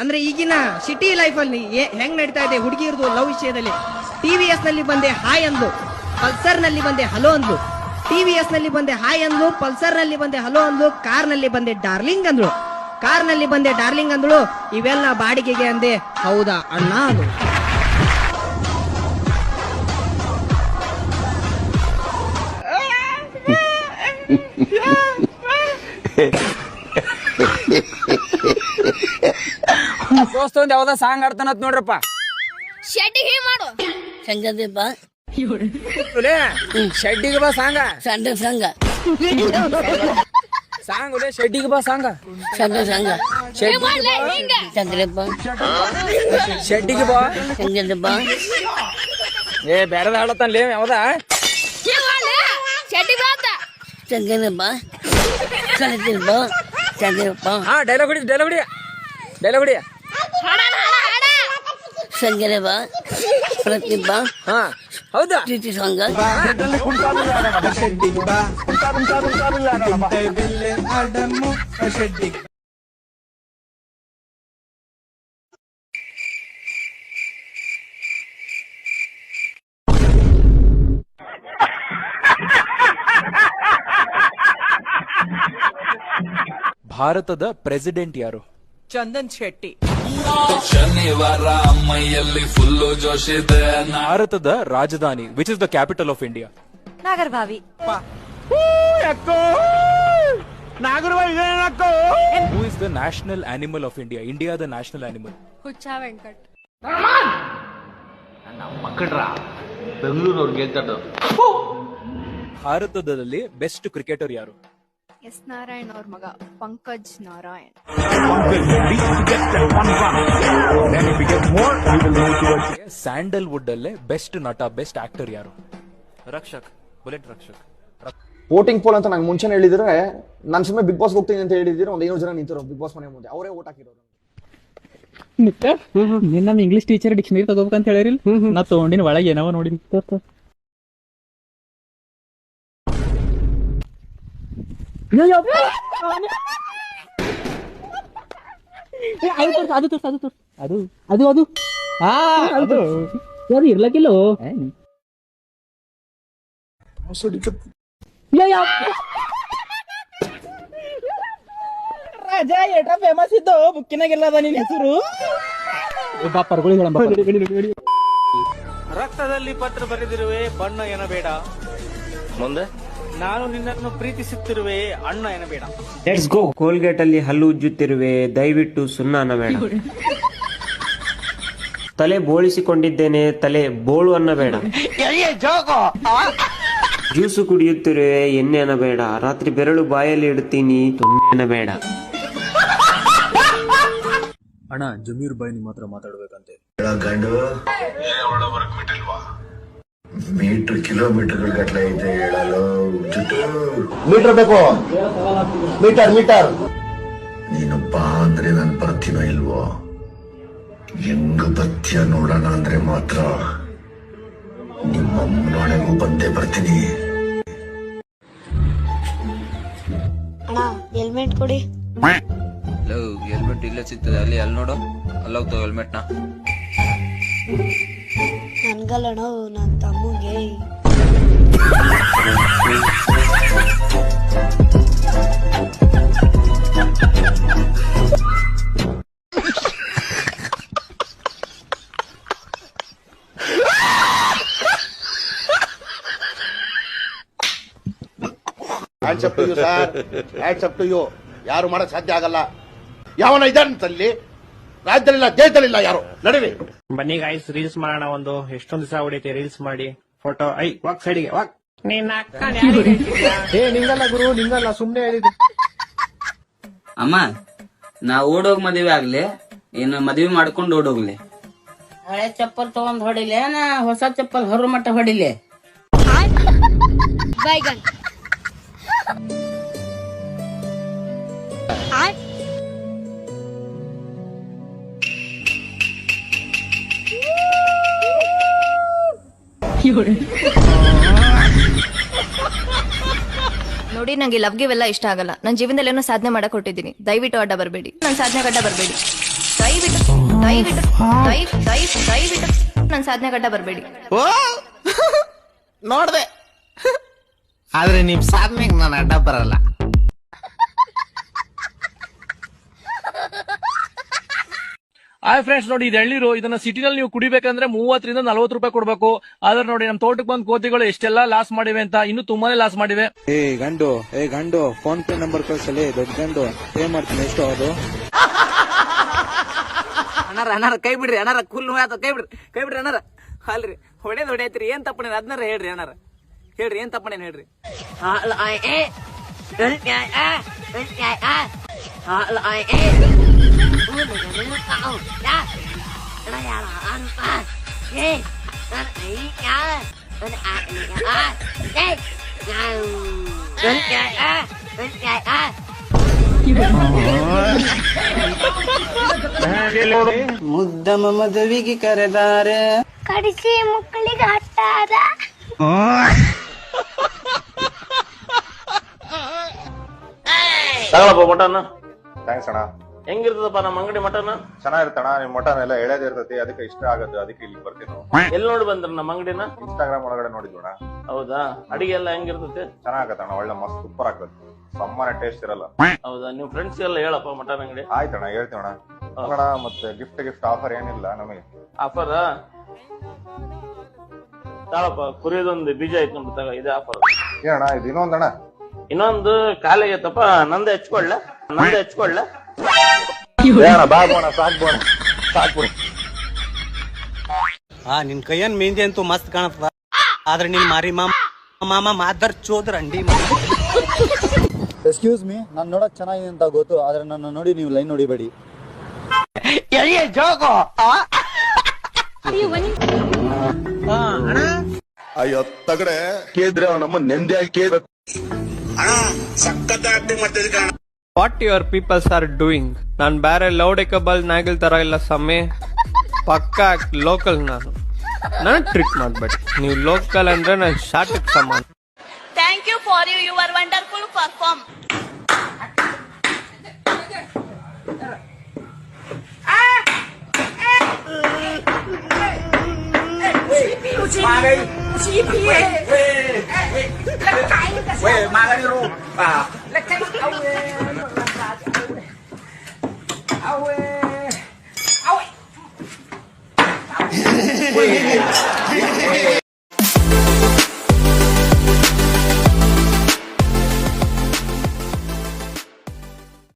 ಅಂದ್ರೆ ಈಗಿನ city life ಅಲ್ಲಿ ಹೆಂಗ್ ನಡೀತಾ ಇದೆ ಹುಡುಗಿಯರದು ಲವ್ ವಿಷಯದಲ್ಲಿ. TVS ನಲ್ಲಿ ಬಂದೆ ಹಾಯ್ ಅಂದ್ಲು, ಪಲ್ಸರ್ ನಲ್ಲಿ ಬಂದೆ ಹಲೋ ಅಂದ್ಲು. TVS ನಲ್ಲಿ ಬಂದೆ ಹಾಯ್ ಅಂದ್ಲು, ಪಲ್ಸರ್ ನಲ್ಲಿ ಬಂದೆ ಹಲೋ ಅಂದ್ಲು, ಕಾರ್ ನಲ್ಲಿ ಬಂದೆ ಡಾರ್ಲಿಂಗ್ ಅಂದ್ಳು. ಕಾರ್ ನಲ್ಲಿ ಬಂದೆ ಡಾರ್ಲಿಂಗ್ ಅಂದ್ಳು. ಇವೆಲ್ಲ ಬಾಡಿಗೆಗೆ ಅಂದೆ ಹೌದಾ ಅಣ್ಣ ಅದು. ದೋಸ್ತ ಒಂದ್ ಯಾವ್ದ ಸಾಂಗ್ ಆಡ್ತಾನತ್ ನೋಡ್ರಪ್ಪ. ಶೆಟ್ಟಿಗೆ ಮಾಡು ಸಂಗತಿ ಬಾ ಶೆಡ್ಡಿಗೆ ಬಾ ಸಾಂಗ ಸಂಡ ಸಂಘ ಸಾಂಗ್ ಒಲೆ ಶೆಡ್ಡಿಗೆ ಬಾ ಸಾಂಗ ಸಂಘ ಸಂಘ ಸಂಗತಿ ಬಾ ಶೆಡ್ಡಿಗೆ ಬಾ ಸಂಗತಿ ಬಾ ಏ ಬ್ಯಾರದ ಹಾಡತಾನ್ಲೇ ಯಾವ್ದ ಶೆಟ್ಟಿ ಬಾತ ಸಂಗತಿ ಬಾ ಸಂಗತಿ ಬಾ ಸಂಗತಿ ಬಾ. ಹಾ ಡೈಲಾಗ್ ಹೊಡಿ ಸಂಗತಿ ಬಾ ಪ್ರತಿಭಾ ಹಾ ಹೌದಾ ಪ್ರೀತಿ ಸಂಘ ಭಾರತದ ಪ್ರೆಸಿಡೆಂಟ್ ಯಾರು? ಚಂದನ್ ಶೆಟ್ಟಿ. ಶನಿವಾರ ಅಮ್ಮಯ್ಯಲ್ಲಿ ಫುಲ್ಲು ಜೋಶಿದೆ. ಭಾರತದ ರಾಜಧಾನಿ which is the capital of India? Nagarbhavi. Who is the national animal of India? ಇಂಡಿಯಾದ ನ್ಯಾಷನಲ್ ಆನಿಮಲ್? ಹುಚ್ಚ ವೆಂಕಟ್. ಬೆಂಗಳೂರು ಗೆದ್ದದ್ದು. ಭಾರತದಲ್ಲಿ ಬೆಸ್ಟ್ ಕ್ರಿಕೆಟರ್ ಯಾರು? ಎಸ್ ನಾರಾಯಣ್ ಅವ್ರ ಮಗ ಪಂಕಜ್ ನಾರಾಯಣ್. ಸ್ಯಾಂಡಲ್ವುಡ್ ಅಲ್ಲೇ ಬೆಸ್ಟ್ ನಟ ಬೆಸ್ಟ್ ಆಕ್ಟರ್ ಯಾರು? Rakshak, bullet Rakshak. Voting poll ಅಂತ ನಂಗೆ ಮುಂಚೆನೆ ಹೇಳಿದ್ರೆ ನಾನು ಸುಮ್ಮನೆ ಬಿಗ್ ಬಾಸ್ ಹೋಗ್ತೀನಿ ಅಂತ ಹೇಳಿದ್ರೆ ಒಂದು 500 ಜನ ನಿಂತಿರೋ ಬಿಗ್ ಬಾಸ್ ಮನೆ ಮುಂದೆ ಅವರೇ ವೋಟ್ ಹಾಕಿರೋರು. ನಿನ್ನ ಇಂಗ್ಲಿಷ್ ಟೀಚರ್ ಡಿಕ್ಷನರಿ ತಗೋಬೇಕಂತ ಹೇಳಿರಿಲ್ಲ, ನಾ ತಗೊಂಡಿನ ಒಳಗೆ ಏನವ ನೋಡಿ. ಅದು ಇರ್ಲಕ್ಕಿಲ್ಲ. ರಾಜ ಎಟ್ರ ಫೇಮಸ್ ಇದ್ದು ಬುಕ್ಕಿನಾಗೆಲ್ಲ ಅದ ನಿನ್ ಹೆಸರು. ರಕ್ತದಲ್ಲಿ ಪತ್ರ ಬರೆದಿರುವೆ ಬಣ್ಣ ಎನ್ನಬೇಡ, ಮುಂದೆ ನಾನು ನಿನ್ನನ್ನು ಪ್ರೀತಿಸುತ್ತಿರುವೆ ಅಣ್ಣ ಎನ್ನಬೇಡ. Let's go. ಕೋಲ್ಗೇಟ್ ಅಲ್ಲಿ ಹಲ್ಲು ಉಜ್ಜುತ್ತಿರುವೆ, ದಯವಿಟ್ಟು ಸುಣ್ಣ ಅನ್ನಬೇಡ. ತಲೆ ಬೋಳಿಸಿಕೊಂಡಿದ್ದೇನೆ, ತಲೆ ಬೋಳು ಅನ್ನಬೇಡ. ಜ್ಯೂಸು ಕುಡಿಯುತ್ತಿರುವೆ, ಎಣ್ಣೆ ಅನ್ನಬೇಡ. ರಾತ್ರಿ ಬೆರಳು ಬಾಯಲ್ಲಿ ಇಡ್ತೀನಿ, ತೊನ್ನೆ ಅನ್ನಬೇಡ. ಅಣ್ಣ ಜಮೀರ್ ಬಾಯ್ ನಿಮ್ಮ ಹತ್ರ ಮಾತಾಡ್ಬೇಕಂತೆ. ಮೀಟರ್ ಕಿಲೋಮೀಟರ್ ಗಟ್ಟಲೆ ಐತೆ ಹೇಳಲು. ಮೀಟರ್ ಬೇಕು, ಮೀಟರ್. ನೀನು ಬಾ ಅಂದ್ರೆ ನಾನು ಬರ್ತೀನೋ ಇಲ್ವೋ? ಹೆಂಗ ಬತ್ಯ ನೋಡೋಣ ಅಂದ್ರೆ ಮಾತ್ರ ನಿಮ್ಮಮ್ಮನೊಳಗೂ ಬಂದೇ ಬರ್ತೀನಿ. ಹೆಲ್ಮೆಟ್ ಕೊಡಿ. ಹೆಲ್ಮೆಟ್ ಇಲ್ಲೇ ಸಿಗ್ತದೆ, ಅಲ್ಲಿ ನೋಡು, ಅಲ್ಲೋಗ್ತಾವ ಹೆಲ್ಮೆಟ್ ನ. ನನ್ಗಲ್ಲಣ ನನ್ನ ತಮ್ಮಗೆ. ಯಾರು ಮಾಡಕ್ ಸಾಧ್ಯ ಆಗಲ್ಲ. ಯಾವನ ಇದ್ದಾನಂತಲ್ಲಿ ರಾಜ್ಯದಲ್ಲಿಲ್ಲ, ದೇಶದಲ್ಲಿಲ್ಲ, ಯಾರು ನಡೀರಿ. ಬನ್ನಿ ಗೈಸ್, ರೀಲ್ಸ್ ಮಾಡೋಣ. ಒಂದು ಎಷ್ಟೊಂದು ದಿವಸ ಹೊಡಿತೆ ರೀಲ್ಸ್ ಮಾಡಿ. ಫೋಟೋ ವಾಕ್ ಸೈಡಿಗೆ ವಾಕ್. ನಿನ್ನ ನಿಂಗಲ್ಲ ಗುರು, ನಿಂಗಲ್ಲ, ಸುಮ್ನೆ ಹೇಳಿದ್ದು. ಅಮ್ಮ, ನಾ ಓಡೋಗ್ ಮದುವೆ ಆಗ್ಲಿ, ಇನ್ನು ಮದುವೆ ಮಾಡ್ಕೊಂಡು ಓಡೋಗ್ಲಿ? ಹಳೆ ಚಪ್ಪಲ್ ತಗೊಂಡ್ ಹೊಡಿಲೆ, ನಾ ಹೊಸ ಚಪ್ಪಲ್ ಹೊರ ಮಟ್ಟ ಹೊಡಿಲೆ? ಬೈಗನ್. ನೋಡಿ, ನಂಗೆ ಲವ್ ಗಿವ್ ಎಲ್ಲ ಇಷ್ಟ ಆಗಲ್ಲ. ನನ್ನ ಜೀವನದಲ್ಲಿ ಏನೋ ಸಾಧನೆ ಮಾಡಕ್ ಹೊಟ್ಟಿದ್ದೀನಿ. ದಯವಿಟ್ಟು ಅಡ್ಡ ಬರಬೇಡಿ, ನನ್ನ ಸಾಧನೆ ಅಡ್ಡ ಬರಬೇಡಿ. ದಯವಿಟ್ಟು ದಯವಿಟ್ಟು ನನ್ನ ಸಾಧನೆ ಗಡ್ಡ ಬರಬೇಡಿ. ನೋಡ್ದೆ ಆದ್ರೆ ನಿಮ್ ಸಾಧನೆಗೆ ನಾನು ಅಡ್ಡ ಬರಲ್ಲ. ಹಾಯ್ ಫ್ರೆಂಡ್ಸ್, ನೋಡಿ ಇದು ಎಳ್ನೀರು. ಇದನ್ನ ಸಿಟಿನಲ್ಲಿ ನೀವು ಕುಡಿಬೇಕಂದ್ರೆ 30 ರಿಂದ 40 ರೂಪಾಯಿ ಕೊಡ್ಬೇಕು. ಆದ್ರೆ ನೋಡಿ ನಮ್ಮ ತೋಟಕ್ಕೆ ಬಂದ್ ಕೋತಿಗಳು ಎಷ್ಟೆಲ್ಲಾ ಲಾಸ್ ಮಾಡಿವೆ ಅಂತ, ಇನ್ನು ತುಂಬಾನೇ ಲಾಸ್ ಮಾಡಿವೆ. ಏ ಗಂಡು ಫೋನ್ ಪೇ ನಂಬರ್ ಕಳ್ಸಲಿ, ದೊಡ್ಡ ಗಂಡು ಪೇ ಮಾಡ್ತೀನಿ. ಎಷ್ಟು ಅದು? ಅಣ್ಣಾರ ಕೈ ಬಿಡ್ರಿ ಅಣ್ಣಾರ, ಕುಲ್ ಕೈ ಬಿಡ್ರಿ ಅಣ್ಣಾರ. ಅಲ್ರಿ ಹೊಡೆಯತ್ರಿ, ಏನ್ ತಪ್ಪಣೇನ ಅದನ್ನಾರ ಹೇಳ್ರಿ ಅಣ್ಣಾರ, ಹೇಳ್ರಿ ಏನ್ ತಪ್ಪಣೇನ್ ಹೇಳ್ರಿ. ಮುದ್ದಮ ಮದುವಿಗೆ ಕರೆದಾರೆ, ಕಡಿಸಿ ಮುಕ್ಕಳಿಗೆ ಹಟ್ಟಾದ. ತಗೊಳಪ್ಪ ಮಟನ್. ಥ್ಯಾಂಕ್ಸ್ ಅಣ್ಣ. ಹೆಂಗಿರ್ತದಪ್ಪ ನಮ್ಮ ಅಂಗಡಿ ಮಟನ್? ಚೆನ್ನಾಗಿರ್ತಣ, ನಿಮ್ ಮಟನ್ ಎಲ್ಲ ಎಳೆದಿರ್ತೈತಿ, ಅದಕ್ಕೆ ಇಷ್ಟ ಆಗತ್ತೆ, ಅದಕ್ಕೆ ಇಲ್ಲಿ ಬರ್ತೀವಿ ನಾವು. ಎಲ್ಲಿ ನೋಡಿ ಬಂದ್ರ ನಮ್ಮ ಅಂಗಡಿನ? ಇನ್ಸ್ಟಾಗ್ರಾಮ್ ಒಳಗಡೆ ನೋಡಿದ್ವಣ. ಹೌದಾ? ಅಡಿಗೆ ಎಲ್ಲ ಹೆಂಗಿರ್ತೈತಿ? ಚೆನ್ನಾಗತ್ತಣ್ಣ, ಒಳ್ಳೆ ಮಸ್ತ್ ಸೂಪರ್ ಆಗ್ತದೆ, ಸಮ್ಮನೆ ಟೇಸ್ಟ್ ಇರಲ್ಲ. ಹೌದಾ? ನಿಮ್ ಫ್ರೆಂಡ್ಸ್ ಎಲ್ಲ ಹೇಳಪ್ಪ ಮಟನ್ ಅಂಗಡಿ. ಆಯ್ತಣ್ಣ, ಹೇಳ್ತೀವಣ್ಣ. ಅಣ್ಣ ಮತ್ತೆ ಗಿಫ್ಟ್ ಆಫರ್ ಏನಿಲ್ಲ ನಮಗೆ. ಆಫರ್ ತಾಳಪ್ಪ, ಕುರಿಯದೊಂದು ಬೀಜ ಐತ್ ನೋಡಿ, ತಗ, ಇದೆ ಆಫರ್. ಏನಣ್ಣ ಇದು? ಇನ್ನೊಂದಣ್ಣ, ಇನ್ನೊಂದು ಕಾಲಿಗೈತಪ್ಪ, ನಂದೇ ಹಚ್ಕೊಳ್ಳ. ಬಾಗೋಣ, ಸಾಕ್ಬೋಣ. ನಿನ್ ಕೈಯನ್ ಮೆಹಂದಿ ಅಂತೂ ಮಸ್ತ್ ಕಾಣತ್ತದ, ಆದ್ರೆ ನಿನ್ ಮಾರಿ ಮಾಮ ಮಾದರ್ ಚೋದ್ರಂಡಿ. ಎಕ್ಸ್ಕ್ಯೂಸ್ ಮೀ, ನಾನು ನೋಡಕ್ ಚೆನ್ನಾಗಿದೆ ಅಂತ ಗೊತ್ತು, ಆದ್ರೆ ನನ್ನ ನೋಡಿ ನೀವು ಲೈನ್ ನೋಡಿಬೇಡಿ. ಅಯ್ಯೋ ತಗಡೆ ಕೇಳಿದ್ರೆ ನಮ್ಮ ನೆಮ್ಮದಿಯಾಗಿ ಕೇಳ್ಬೇಕು. What your peoples are doing? ನಾನು ಬೇರೆ ಲೌಡೆಕಬಲ್ ನಾಗಿಲ್ ತರ ಇಲ್ಲ ಸಮಯ, ಪಕ್ಕಾ ಲೋಕಲ್. ನಾನು ಟ್ರಿಕ್ ಮಾಡ್ಬೇಡಿ. ನೀವು ಲೋಕಲ್ ಅಂದ್ರೆ ನಾನು ಶಾರ್ಟ್ ಸಮಾನ. Thank you for your wonderful perform.